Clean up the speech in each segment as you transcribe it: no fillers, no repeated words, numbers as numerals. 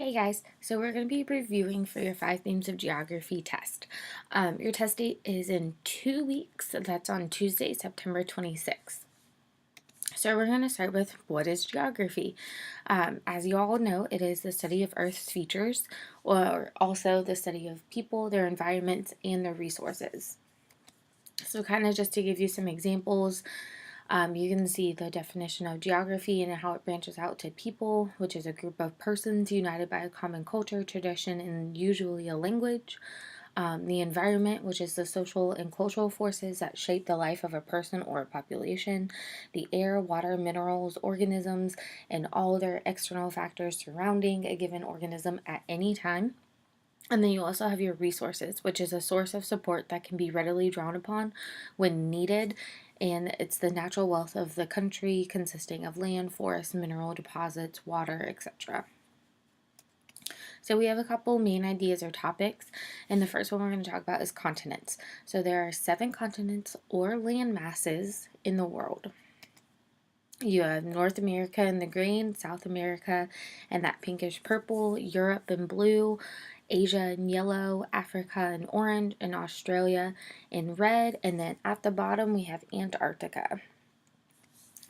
Hey guys, so we're going to be reviewing for your 5 themes of geography test. Your test date is in 2 weeks. That's on Tuesday, September 26th. So we're going to start with what is geography? As you all know, it is the study of Earth's features, or also the study of people, their environments, and their resources. So kind of just to give you some examples, you can see the definition of geography and how it branches out to people, which is a group of persons united by a common culture, tradition, and usually a language. The environment, which is the social and cultural forces that shape the life of a person or a population. The air, water, minerals, organisms, and all their external factors surrounding a given organism at any time. And then you also have your resources, which is a source of support that can be readily drawn upon when needed. And it's the natural wealth of the country consisting of land, forests, mineral deposits, water, etc. So we have a couple main ideas or topics, and the first one we're going to talk about is continents. So there are 7 continents or land masses in the world. You have North America in the green, South America and that pinkish purple, Europe in blue, Asia in yellow, Africa in orange, and Australia in red, and then at the bottom we have Antarctica.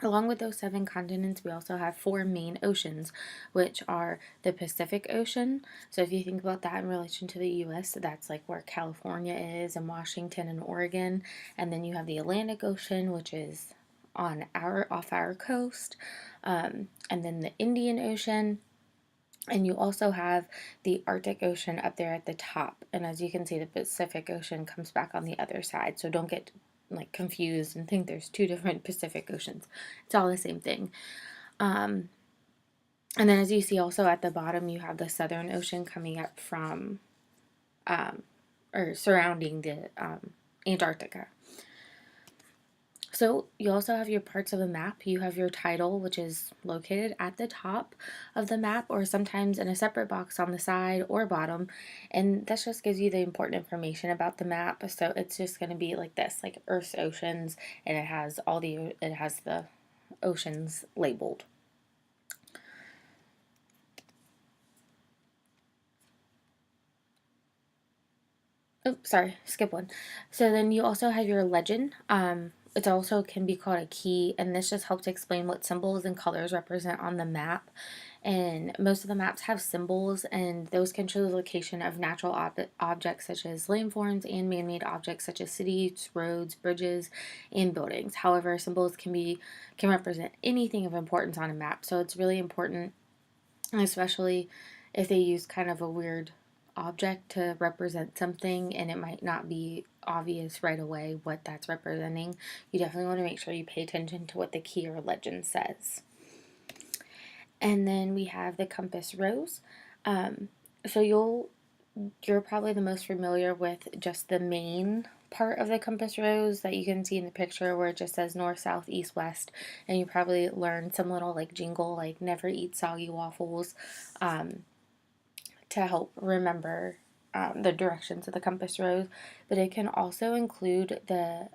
Along with those 7 continents, we also have 4 main oceans, which are the Pacific Ocean. So if you think about that in relation to the US, that's like where California is, and Washington and Oregon. And then you have the Atlantic Ocean, which is off our coast, and then the Indian Ocean, and you also have the Arctic Ocean up there at the top. And as you can see, the Pacific Ocean comes back on the other side. So don't get like confused and think there's 2 different Pacific Oceans. It's all the same thing. And then as you see also at the bottom, you have the Southern Ocean coming up from or surrounding the Antarctica. So you also have your parts of a map. You have your title, which is located at the top of the map, or sometimes in a separate box on the side or bottom. And this just gives you the important information about the map. So it's just going to be like this, like Earth's oceans, and it has the oceans labeled. Oh, sorry, skip one. So then you also have your legend. It also can be called a key, and this just helps explain what symbols and colors represent on the map. And most of the maps have symbols, and those can show the location of natural objects such as landforms and man-made objects such as cities, roads, bridges, and buildings. However, symbols can represent anything of importance on a map, so it's really important, especially if they use kind of a weird object to represent something and it might not be obvious right away what that's representing. You definitely want to make sure you pay attention to what the key or legend says. And then we have the compass rose. So you're probably the most familiar with just the main part of the compass rose that you can see in the picture where it just says north, south, east, west, and you probably learned some little like jingle like never eat soggy waffles, to help remember the directions of the compass rose. But it can also include the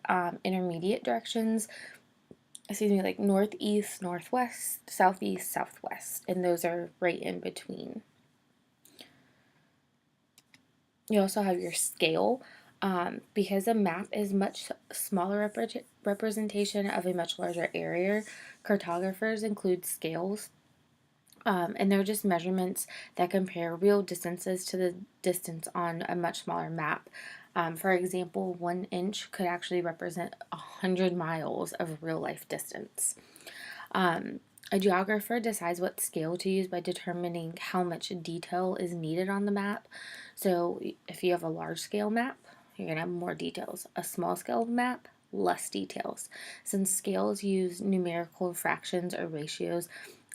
intermediate directions, like northeast, northwest, southeast, southwest, and those are right in between. You also have your scale. Because a map is much smaller representation of a much larger area, cartographers include scales, and they're just measurements that compare real distances to the distance on a much smaller map. For example, 1 inch could actually represent 100 miles of real life distance. A geographer decides what scale to use by determining how much detail is needed on the map. So if you have a large scale map, you're going to have more details. A small scale map, less details. Since scales use numerical fractions or ratios,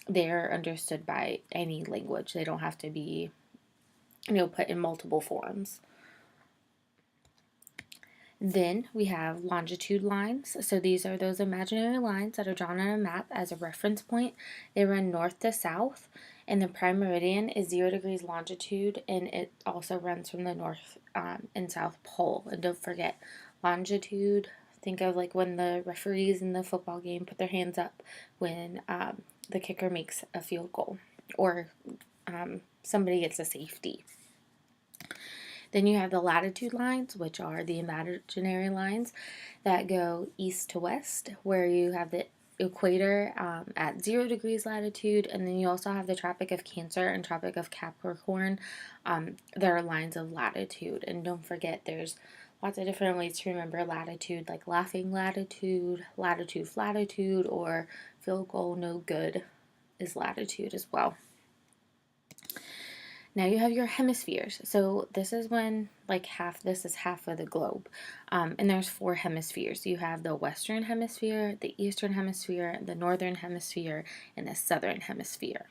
they're understood by any language. They don't have to be, put in multiple forms. Then we have longitude lines. So these are those imaginary lines that are drawn on a map as a reference point. They run north to south, and the prime meridian is 0 degrees longitude, and it also runs from the north and south pole. And don't forget, longitude, think of like when the referees in the football game put their hands up when the kicker makes a field goal, or somebody gets a safety. Then you have the latitude lines, which are the imaginary lines that go east to west, where you have the equator at 0 degrees latitude, and then you also have the Tropic of Cancer and Tropic of Capricorn. There are lines of latitude, and don't forget there's lots of different ways to remember latitude, like laughing latitude, latitude flatitude, or field goal no good is latitude as well. Now you have your hemispheres. So this is when this is half of the globe. And there's 4 hemispheres. You have the Western Hemisphere, the Eastern Hemisphere, the Northern Hemisphere, and the Southern Hemisphere.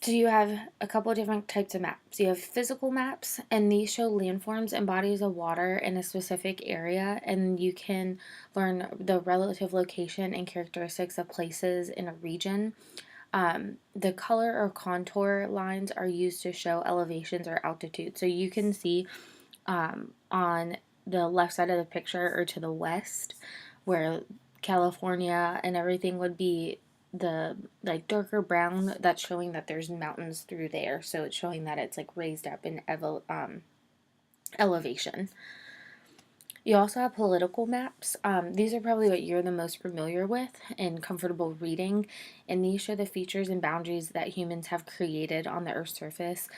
So you have a couple of different types of maps. You have physical maps, and these show landforms and bodies of water in a specific area, and you can learn the relative location and characteristics of places in a region. The color or contour lines are used to show elevations or altitude. So you can see on the left side of the picture or to the west where California and everything would be the darker brown, that's showing that there's mountains through there, so it's showing that it's raised up in elevation. You also have political maps. These are probably what you're the most familiar with and comfortable reading, and these show the features and boundaries that humans have created on the Earth's surface.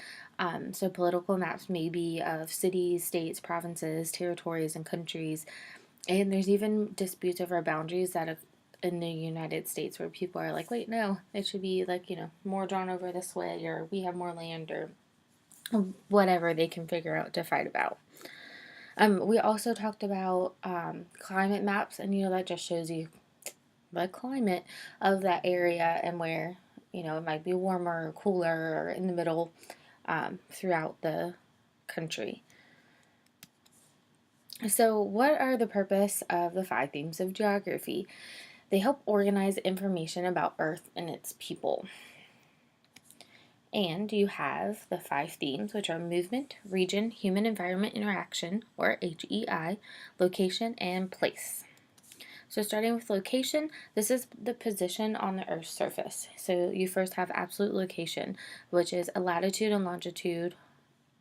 So political maps may be of cities, states, provinces, territories, and countries, and there's even disputes over boundaries that have in the United States where people are like, wait, no, it should be more drawn over this way, or we have more land, or whatever they can figure out to fight about. We also talked about climate maps, and that just shows you the climate of that area and where it might be warmer or cooler or in the middle throughout the country. So, what are the purpose of the 5 themes of geography? They help organize information about Earth and its people. And you have the 5 themes, which are movement, region, human environment interaction, or HEI, location, and place. So starting with location, this is the position on the Earth's surface. So you first have absolute location, which is a latitude and longitude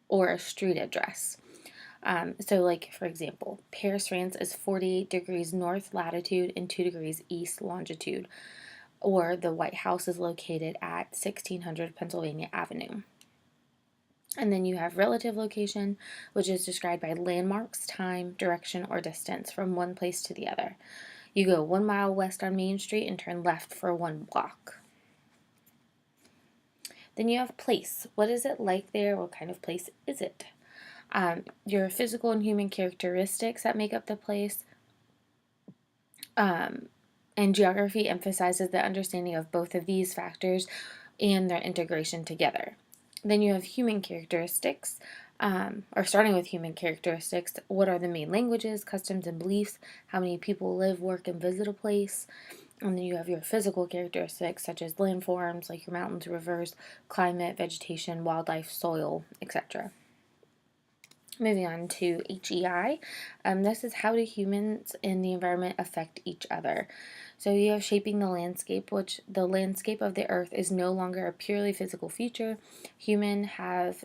or a street address. For example, Paris, France is 48 degrees north latitude and 2 degrees east longitude, or the White House is located at 1600 Pennsylvania Avenue. And then you have relative location, which is described by landmarks, time, direction, or distance from one place to the other. You go 1 mile west on Main Street and turn left for 1 block. Then you have place. What is it like there? What kind of place is it? Your physical and human characteristics that make up the place. And geography emphasizes the understanding of both of these factors and their integration together. Then you have human characteristics, or starting with human characteristics, what are the main languages, customs, and beliefs, how many people live, work, and visit a place. And then you have your physical characteristics, such as landforms, like your mountains, rivers, climate, vegetation, wildlife, soil, etc. Moving on to HEI, this is how do humans and the environment affect each other. So you have shaping the landscape, which the landscape of the earth is no longer a purely physical feature. Humans have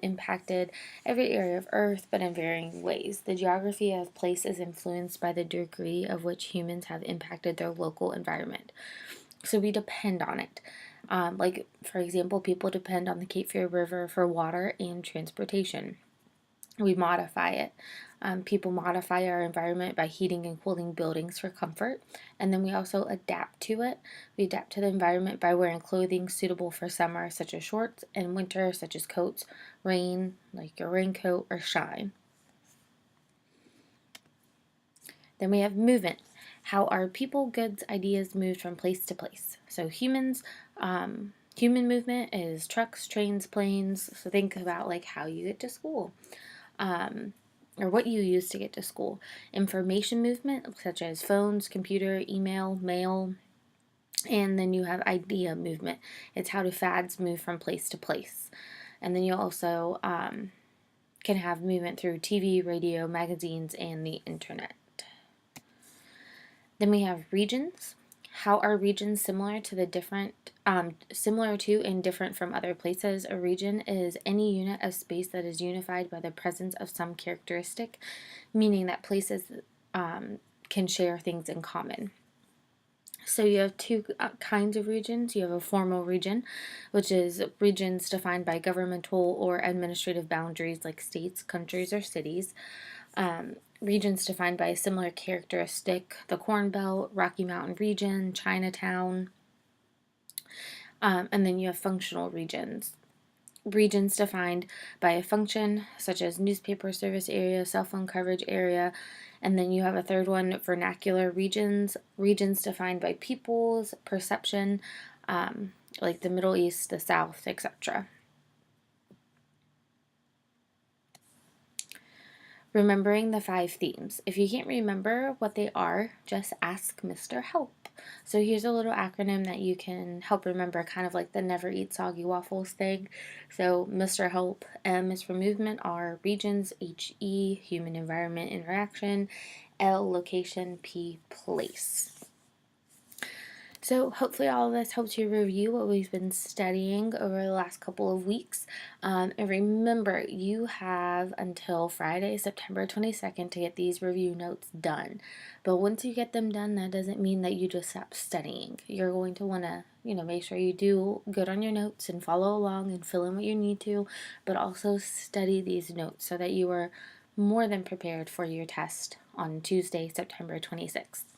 impacted every area of earth, but in varying ways. The geography of place is influenced by the degree of which humans have impacted their local environment. So we depend on it. For example, people depend on the Cape Fear River for water and transportation. We modify it. People modify our environment by heating and cooling buildings for comfort, and then we also adapt to it. We adapt to the environment by wearing clothing suitable for summer, such as shorts, and winter, such as coats, rain, like your raincoat, or shine. Then we have movement. How are people, goods, ideas moved from place to place? So human movement is trucks, trains, planes. So think about how you get to school. Or what you use to get to school. Information movement, such as phones, computer, email, mail. And then you have idea movement. It's how do fads move from place to place. And then you also can have movement through TV, radio, magazines, and the internet. Then we have regions. How are regions similar to and different from other places? A region is any unit of space that is unified by the presence of some characteristic, meaning that places can share things in common. So you have two kinds of regions. You have a formal region, which is regions defined by governmental or administrative boundaries like states, countries, or cities. Regions defined by a similar characteristic, the Corn Belt, Rocky Mountain region, Chinatown. And then you have functional regions. Regions defined by a function, such as newspaper service area, cell phone coverage area. And then you have a third one, vernacular regions, regions defined by people's perception, like the Middle East, the South, etc. Remembering the 5 themes. If you can't remember what they are, just ask Mr. Help. So here's a little acronym that you can help remember, kind of like the never eat soggy waffles thing. So Mr. Help, M is for movement, R regions, HE human environment interaction, L location, P place. So hopefully all of this helps you review what we've been studying over the last couple of weeks. And remember, you have until Friday, September 22nd to get these review notes done. But once you get them done, that doesn't mean that you just stop studying. You're going to want to, make sure you do good on your notes and follow along and fill in what you need to, but also study these notes so that you are more than prepared for your test on Tuesday, September 26th.